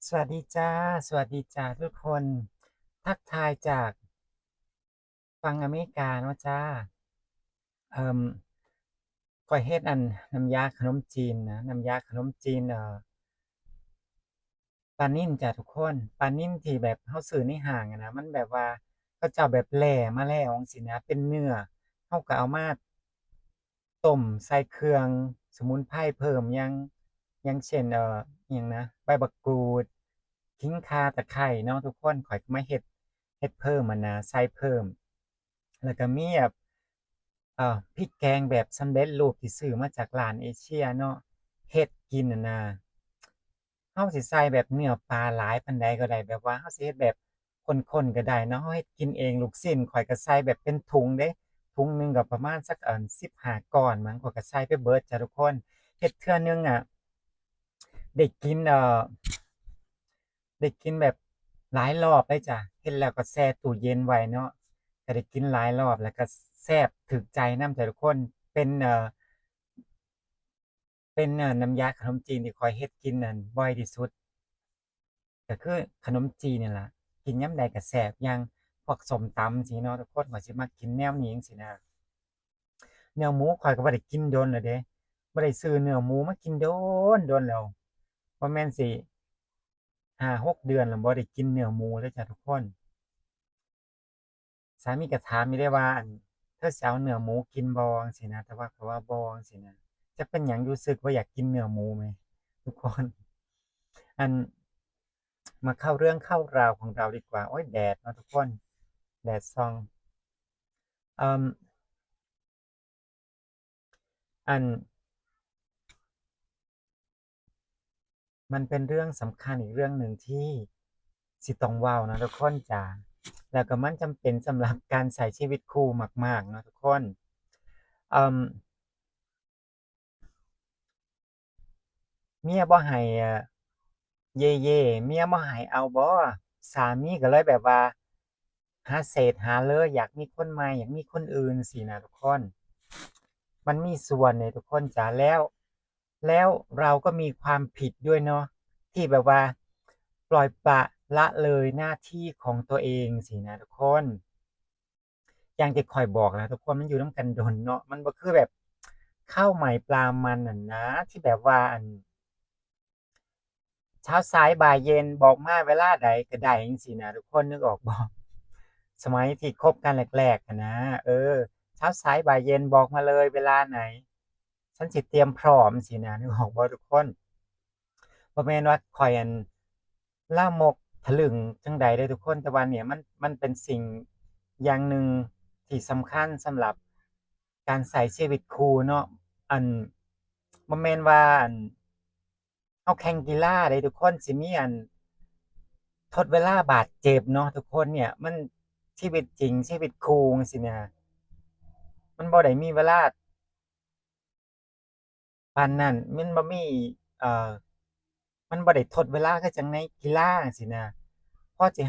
สวัสดีจ้าสวัสดีจ้าทุกคนทักทายจากฝั่งอเมริกาเนาะจ้าเอ่มข้อยเฮ็ดน้ำยาขนมจีนนะน้ำยาขนมจีนปลานิ่นจ้ะทุกคนปลานิ่นที่แบบเฮาซื้อในห้างอะนะมันแบบว่าเขาเจ้าแบบแล่มาแล้วจั่งซี้นะเป็นเนื้อเฮาก็เอามาต้มใส่เครื่องสมุนไพรเพิ่มอย่างเช่นอิหยังนะใบบักกูดขิงข่าตะไคร้เนาะทุกคนข้อยก็มาเฮ็ดเพิ่มอะนะใส่เพิ่ม แล้วก็มีแบบพริกแกงแบบสำเร็จรูปที่ซื้อมาจากร้านเอเชียเนาะเฮ็ดกินน่ะนะเราสิใส่แบบเนื้อปลาหลายปานใดก็ได้แบบว่าเราสิเฮ็ดแบบข้นๆก็ได้เนาะเราเฮ็ดกินเองลูกชิ้นข้อยก็ใส่แบบเป็นถุงเดะถุงหนึ่งก็ประมาณสัก15ก้อนมั้งข้อยก็ใส่ไปเบิดจ้ะทุกคนเฮ็ดเทื่อหนึ่งอะได้กินได้กินแบบหลายรอบเลยจ้ะเฮ็ดแล้วก็แช่ตู้เย็นไว้เนาะก็ได้กินหลายรอบแล้วก็แซ่บถึกใจนำจ้ะทุกคนเป็นน้ำยาขนมจีนที่ข้อยเฮ็ดกินนั่นบ่อยที่สุดก็คือขนมจีนนี่ล่ะกินยามใดก็แซ่บอย่างพวกส้มตำจั่งซี้เนาะทุกคนข้อยสิมักกินแนวนี้จั่งซี้นะเนื้อหมูข้อยก็บ่ได้กินโดนแล้วเดะบ่ได้ซื้อเนื้อหมูมากินโดนแล้วบ่แม่นสิ5-6เดือนแล้วบ่ได้กินเนื้อหมูเลยจ้ะทุกคน สามีก็ถามอยู่เดะว่าเธอสิเอาเนื้อหมูกินบ่จั่งซี้นะแต่ว่าข้อยว่าบ่จั่งซี้นะจักเป็นหยังรู้สึกว่าอยากกินเนื้อหมูแหมทุกคนอันมาเข้าเรื่องเข้าราวของเราดีกว่าโอ๊ยแดดเนาะทุกคนแดดส่องเอ่ออันมันเป็นเรื่องสำคัญอีกเรื่องหนึ่งที่สิต้องเว้านะทุกคนจ๋าแล้วก็มันจำเป็นสำหรับการใช้ชีวิตคู่มากๆเนาะทุกคนเอ่อ เมียบ่ให้เย่เย่เมียบ่ให้เอาบ่สามีก็เลยแบบว่าหาเศษหาเลยอยากมีคนใหม่อยากมีคนอื่นสินะทุกคนมันมีส่วนเนี่ยทุกคนจ๋าแล้วเราก็มีความผิดด้วยเนาะที่แบบว่าปล่อยปละละเลยหน้าที่ของตัวเองสินะทุกคนอย่างที่ข้อยบอกนะทุกคนมันอยู่นำกันดนเนาะมันบ่คือแบบข้าวใหม่ปลามันน่ะนะที่แบบว่าเช้าสายบ่ายเย็นบอกมาเวลาใดก็ได้จังซี้นะทุกคนนึกออกบ่สมัยที่คบกันแรกๆอะนะเช้าสายบ่ายเย็นบอกมาเลยเวลาไหนฉันสิเตรียมพร้อมจังซี้นะนึกออกบ่ทุกคนบ่แม่นว่าข้อยลามกทะลึ่งจั่งใดเด้อทุกคนแต่ว่าเนี่ยมันเป็นสิ่งอย่างหนึ่งที่สำคัญสำหรับการใช้ชีวิตคู่เนาะอันบ่แม่นว่าเราแข่งกีฬาเดะทุกคนสิมีทดเวลาบาดเจ็บเนาะทุกคนเนี่ยมันชีวิตจริงชีวิตคู่จังซี้นะมันบ่ได้มีเวลาปานนั้นมันบ่มีเอ่อมันบ่ได้ทดเวลาคือจั่งในกีฬาจังซี้นะพอสิ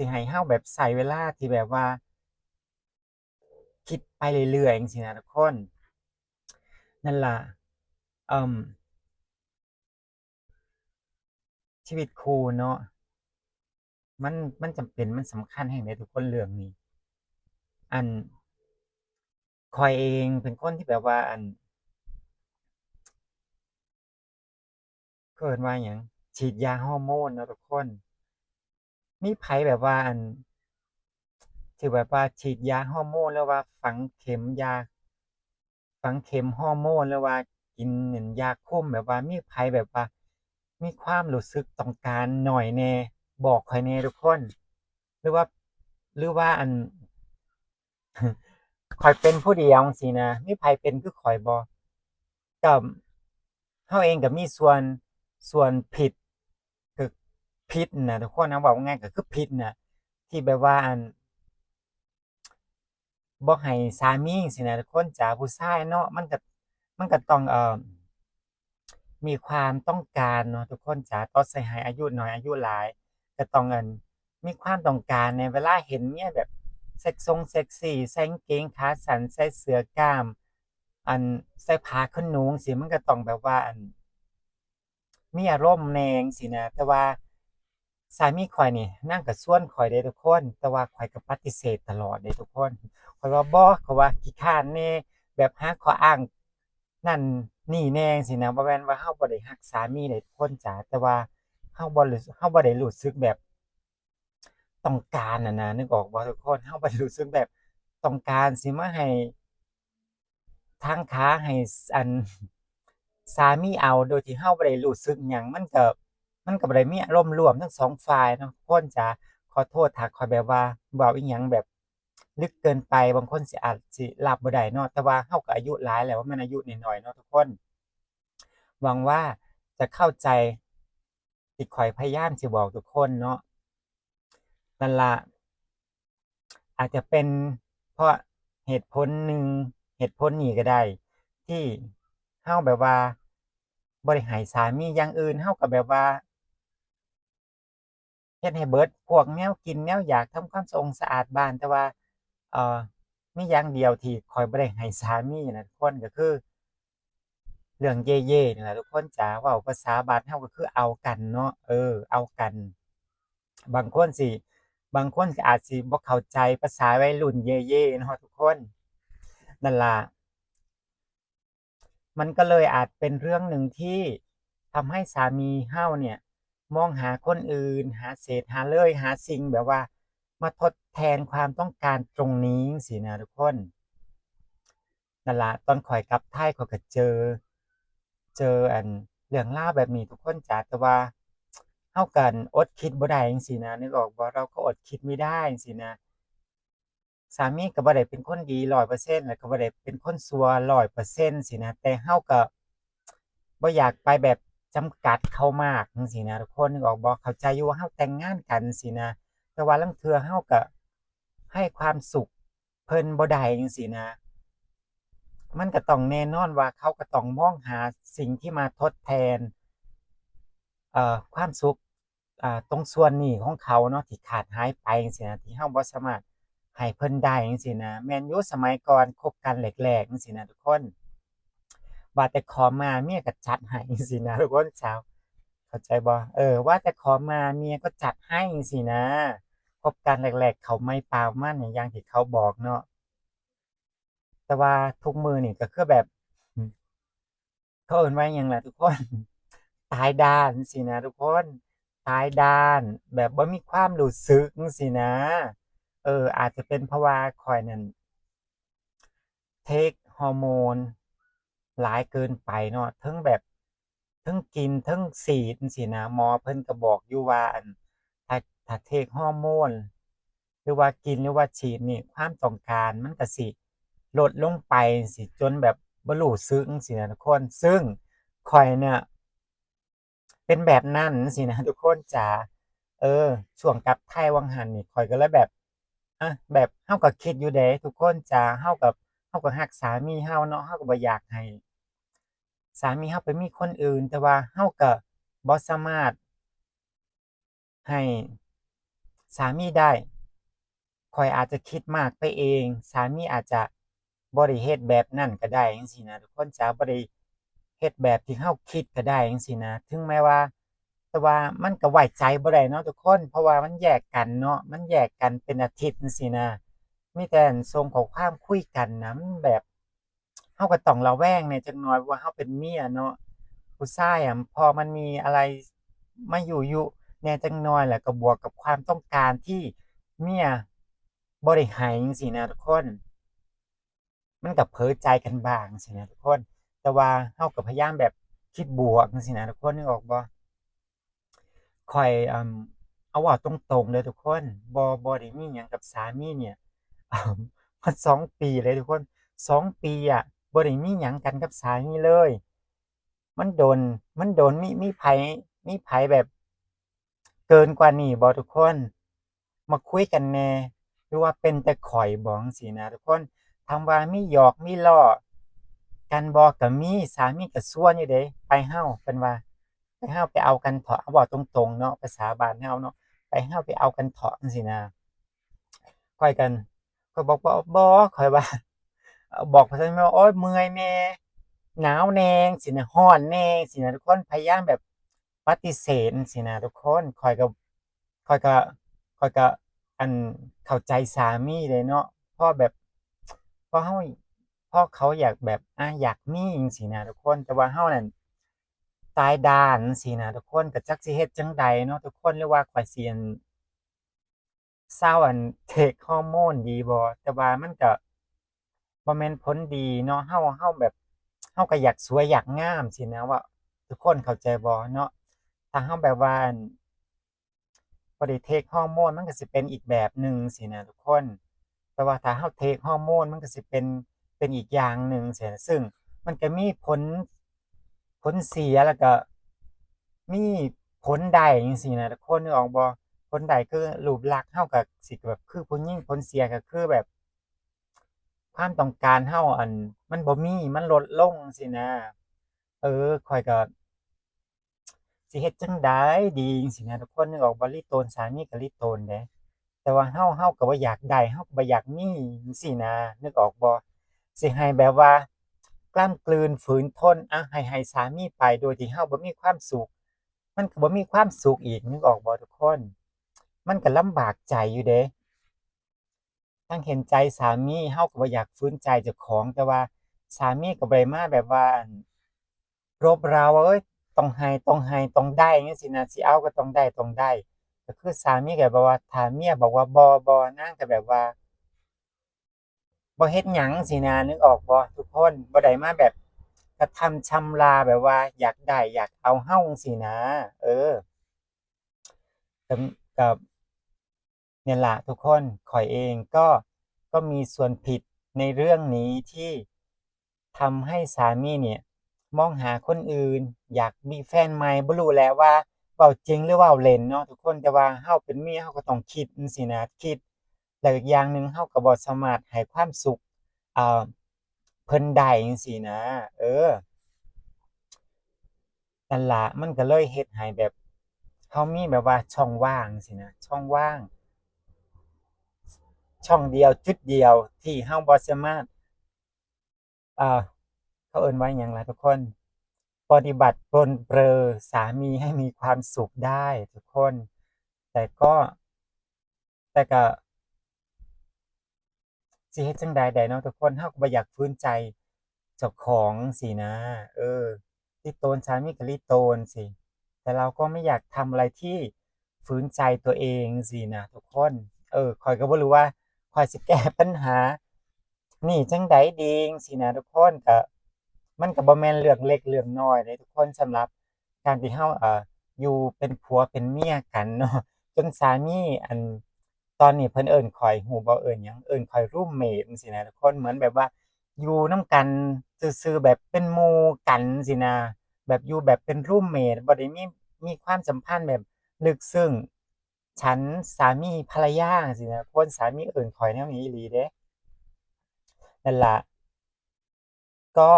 ให้เราแบบใช้เวลาที่แบบว่าคิดไปเรื่อยๆจังซี้นะทุกคนนั่นล่ะเอ่อชีวิตคู่เนาะมันจำเป็นมันสำคัญแรงเดะทุกคนเรื่องนี้อันข้อยเองเป็นคนที่แบบว่าเขาเอิ้นว่าหยังฉีดยาฮอร์โมนเนาะทุกคน มีไผแบบว่าที่แบบว่าฉีดยาฮอร์โมนหรือว่าฝังเข็มฮอร์โมนหรือว่ากินเหมือนยาคุมแบบว่ามีไผแบบว่ามีความรู้สึกต้องการหน่อยแหน่บอกข้อยแหน่ทุกคนหรือว่าข้อยเป็นผู้เดียวจั่งซี้นะมีไผเป็นคือข้อยบ่ก็เราเองก็มีส่วนผิดก็ผิดน่ะทุกคนนะเว้าง่ายๆก็คือผิดน่ะที่แบบว่าบ่ให้สามีจั่งซี้นะทุกคนจ๋าผู้ชายเนาะมันก็ต้องมีความต้องการเนาะทุกคนจ๋าต่อสิให้อายุน้อยอายุหลายก็ต้องมีความต้องการในเวลาเห็นเมียแบบเซ็กซีใส่กางเกงขาสั้นใส่เสื้อกล้ามใส่ผ้าขนหนูจั่งซี้มันก็ต้องแบบว่ามีอารมณ์แหน่จั่งซี้นะแต่ว่า สามีข้อยนี่นางก็ชวนข้อยเด้ทุกคนแต่ว่าข้อยก็ปฏิเสธตลอดเด้ทุกคนข้อยว่าบ่ข้อยว่าขี้คร้านแหน่แบบหาข้ออ้างนั่นนี่แหน่จั่งซี้นะบ่แม่นว่าเราบ่ได้รักสามีเด้ทุกคนจ๋าแต่ว่าเราบ่ได้รู้สึกแบบต้องการอะนะนึกออกบ่ทุกคนเราบ่ได้รู้สึกแบบต้องการสิมาให้ทางขาให้อันสามีเอาโดยที่เราบ่ได้รู้สึกหยังมันก็บ่ได้มีอารมณ์ร่วมทั้งสองฝ่ายเนาะทุกคนจ๋าขอโทษถ้าข้อยแบบว่าเว้าอิหยังแบบลึกเกินไปบางคนสิอาจสิรับบ่ได้เนาะแต่ว่าเราก็อายุหลายแล้วบ่แม่นอายุน้อยๆเนาะทุกคนหวังว่าจะเข้าใจที่ข้อยพยายามสิบอกทุกคนเนาะนั่นล่ะ อาจจะเป็นเพราะเหตุผลหนึ่งเหตุผลนี้ก็ได้ที่เราแบบว่าบ่ได้ให้สามีอย่างอื่นเราก็แบบว่าเฮ็ดให้เบิดพวกแนวกินแนวอยากทำความสะองสะอาดบ้านแต่ว่าเอ่อมีอย่างเดียวที่ข้อยบ่ได้ให้สามีน่ะทุกคนก็คือเรื่องเย่ๆนี่แหละทุกคนจ๋าเว้าภาษาบ้านเราก็คือเอากันเนาะเอากันบางคนสิบางคนก็อาจสิบ่เข้าใจภาษาวัยรุ่นเย่ๆเนาะทุกคนนั่นล่ะ มันก็เลยอาจเป็นเรื่องหนึ่งที่ทำให้สามีเฮาเนี่ยมองหาคนอื่นหาเศษหาเลยหาสิ่งแบบว่ามาทดแทนความต้องการตรงนี้สินะทุกคนนั่นละตอนข่อยกลับไทยข่อยก็เจออันเรื่องราวแบบนี้ทุกคนจ๋าแต่ว่าเฮากันอดคิดบ่ได้จังซี้นะนึกออกบ่เราก็อดคิดไม่ได้จังซี้นะ สามีก็บ่ได้เป็นคนดี100%แล้วก็บ่ได้เป็นคนชั่ว100%สินะแต่เราก็บ่อยากไปแบบจำกัดเขามากจั่งซี้นะทุกคนนึกออกบ่เข้าใจอยู่ว่าเราแต่งงานกันสินะแต่ว่าลางเทื่อเราก็ให้ความสุขเพิ่นบ่ได้จั่งซี้นะมันก็ต้องแน่นอนว่าเขาก็ต้องมองหาสิ่งที่มาทดแทนความสุขตรงส่วนนี้ของเขาเนาะที่ขาดหายไปจังซี้นะที่เราบ่สามารถให้เพิ่นได้จังซี้นะแม่นอยู่สมัยก่อนคบกันแรกๆจังซี้นะทุกคนว่าแต่ขอมาเมียก็จัดให้จังซี้นะทุกคนชาวเข้าใจบ่ว่าแต่ขอมาเมียก็จัดให้จังซี้นะคบกันแรกๆเขาไม่ปาวมันเนี่ยอย่างที่เขาบอกเนาะแต่ว่าทุกมื้อนี่ก็คือแบบอืม เขาเอิ้นว่าหยังล่ะทุกคนตายด้านจั่งซี้นะทุกคนตายด้านแบบบ่มีความรู้สึกจั่งซี้นะอาจจะเป็นเพราะว่าข้อยนั่นเทกฮอร์โมนหลายเกินไปเนาะเทิงแบบเทิงกินเทิงฉีดจั่งซี้นะหมอเพิ่นก็บอกอยู่ว่าอั่นถ้าเทกฮอร์โมนหรือว่ากินหรือว่าฉีดนี่ความต้องการมันก็สิลดลงไปจั่งซี้จนแบบบ่รู้สึกจั่งซี้นะทุกคนซึ่งข้อยเนี่ย เป็นแบบนั้นสินะทุกคนจ๋าเออช่วงกลับไทยวังหันนี่ข้อยก็เลยแบบแบบเราก็คิดอยู่เดะทุกคนจ๋าเราก็รักสามีเราเนาะเราก็บ่อยากให้สามีเราไปมีคนอื่นแต่ว่าเราก็บ่สามารถให้สามีได้ข้อยอาจจะคิดมากไปเองสามีอาจจะบ่ได้เฮ็ดแบบนั้นก็ได้จังซี้นะทุกคนจ๋าบ่ได้เฮ็ดแบบที่เราคิดก็ได้จังซี้นะถึงแม้ว่า แต่ว่ามันก็ไว้ใจบ่ได้เนาะทุกคนเพราะว่ามันแยกกันเนาะมันแยกกันเป็นอาทิตย์จั่งซี้นะมีแต่อั่นส่งข้อความคุยกันน่ะมันแบบเราก็ต้องระแวงแหน่จักหน่อยเพราะว่าเราเป็นเมียเนาะผู้ชายอะพอมันมีอะไรมายั่วยุแหน่จักหน่อยแล้วก็บวกกับความต้องการที่เมียบ่ได้ให้จั่งซี้นะทุกคนมันก็เผลอใจกันบ้างจั่งซี้นะทุกคนแต่ว่าเราก็พยายามแบบคิดบวกจั่งซี้นะทุกคนนึกออกบ่ ข้อยเอาเว้าตรงๆเลยทุกคนบ่ได้มีหยังกับสามีเนี่ยมา2 ปีเลยทุกคน2 ปีอะบ่ได้มีหยังกันกับสามีเลยมันโดนมีไผแบบเกินกว่านี้บ่ทุกคนมาคุยกันแหน่หรือว่าเป็นแต่ข้อยบ่จั่งซี้นะทุกคนถามว่ามีหยอกมีล้อกันบ่ก็มีสามีก็ชวนอยู่เดะไปเฮาเพิ่นว่า ไปเฮาไปเอากันเถาะเว้าตรงๆเนาะภาษาบ้านเฮาเนาะไปเฮาไปเอากันเถาะจั่งซี้นะข้อยกันข้อยบอกว่าบ่ข้อยว่าบอกภาษาอีสานว่าโอ๊ยเมื่อยแหน่หนาวแหน่จั่งซี้นะร้อนแหน่จั่งซี้นะทุกคนพยายามแบบปฏิเสธจั่งซี้นะทุกคนข้อยก็ ข้อยก็ข้อยก็อันเข้าใจสามีเลยเนาะเพราะแบบเพราะเฮาเพราะเขาอยากแบบอยากมีจังซี้นะทุกคนแต่ว่าเฮานั่นตายด้านจังซี้นะทุกคนก็จักสิเฮ็ดจั่งใดเนาะทุกคนหรือว่าข้อยสิอั่นเซาเทกฮอร์โมนดีบ่แต่ว่ามันก็บ่แม่นผลดีเนาะเฮาแบบเฮาก็อยากสวยอยากงามซี้นะว่าทุกคนเข้าใจบ่เนาะถ้าเฮาแบบว่าอั่น บ่ได้เทกฮอร์โมนมันก็สิเป็นอีกแบบหนึ่งสินะทุกคนแต่ว่าถ้าเราเทกฮอร์โมนมันก็สิเป็นอีกอย่างหนึ่งสินะซึ่งมันก็มีผลเสียแล้วก็มีผลได้จังซี้นะทุกคนนึกออกบ่ผลได้คือรูปลักษณ์เราก็สิแบบคือผู้หญิงผลเสียก็คือแบบความต้องการเรามันบ่มีมันลดลงจังซี้นะข้อยก็ สิเฮ็ดจั่งใดดีจังซี้นะทุกคนนึกออกบ่ลิโตนสามีก็ลิโตนเดะแต่ว่าเฮาก็บ่อยากได้เฮาก็บ่อยากมีจังซี้นะนึกออกบ่สิให้แบบว่ากล้ำกลืนฝืนทนให้สามีไปโดยที่เฮาบ่มีความสุขมันก็บ่มีความสุขอีกนึกออกบ่ทุกคนมันก็ลำบากใจอยู่เดะทั้งเห็นใจสามีเฮาก็บ่อยากฝืนใจเจ้าของแต่ว่าสามีก็บ่ได้มาแบบว่า รบเร้าว่าเอ้ยต้องได้จังซี้นะสิเอาก็ต้องได้ก็คือสามีก็แบบว่าถ้าเมียบอกว่าบ่นางก็แบบว่าบ่เฮ็ดหยังจั่งซี้นะนึกออกบ่ทุกคนบ่ได้มาแบบกระทำชำเราแบบว่าอยากได้อยากเอาเราจั่งซี้นะเออก็ก็เนี่ยล่ะทุกคนข้อยเองก็มีส่วนผิดในเรื่องนี้ที่ทำให้สามีเนี่ยมองหาคนอื่นอยากมีแฟนใหม่บ่รู้แหละว่าเว้าจริงหรือเว้าเล่นเนาะทุกคนแต่ว่าเราเป็นเมียเราก็ต้องคิดจั่งซี้นะคิดแล้วอีกอย่างหนึ่งเราก็บ่สามารถให้ความสุขอ่าเพิ่นได้จั่งซี้นะเออนั่นล่ะมันก็เลยเฮ็ดให้แบบเรามีแบบว่าช่องว่างจั่งซี้นะช่องว่าง ช่องเดียวจุดเดียวที่เราบ่สามารถอ่าเขาเอิ้นว่าหยังล่ะทุกคนปฏิบัติปรนเปรอสามีให้มีความสุขได้ทุกคนแต่ก็แต่ก็สิเฮ็ดจั่งใดได้เนาะทุกคนเราก็บ่อยากฝืนใจเจ้าของสินะลิโตนสามีก็ลิโตนสิแต่เราก็ไม่อยากทำอะไรที่ฝืนใจตัวเองสินะทุกคนข้อยก็บ่รู้ว่าข้อยสิแก้ปัญหานี่จั่งใดดีจั่งซี้นะทุกคนก็มันก็บ่แม่นเรื่องเล็กเรื่องน้อยเดะทุกคนสำหรับการที่เราอยู่เป็นผัวเป็นเมียกันเนาะ จนสามีตอนนี้เพิ่นเอิ้นข้อยฮู้บ่เอิ้นหยังเอิ้นข้อยรูมเมตจังซี้นะทุกคนเหมือนแบบว่าอยู่นำกันซื่อๆแบบเป็นหมู่กันซี้นะแบบอยู่แบบเป็นรูมเมตบ่ได้มีความสัมพันธ์แบบลึกซึ้งฉันสามีภรรยาจังซี้นะคนสามีเอิ้นข้อยแนวนี้อีหลีเดะนั่นล่ะก็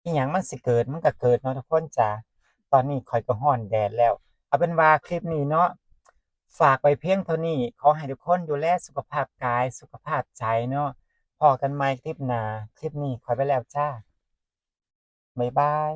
อิหยังมันสิเกิดมันก็เกิดเนาะทุกคนจ๋าตอนนี้ข้อยก็ร้อนแดดแล้วเอาเป็นว่าคลิปนี้เนาะ ฝากไว้เพียงเท่านี้ขอให้ทุกคนดูแลสุขภาพกายสุขภาพใจเนาะพอกันใหม่คลิปหน้าคลิปนี้ขอไปแล้วจ้าบ๊ายบาย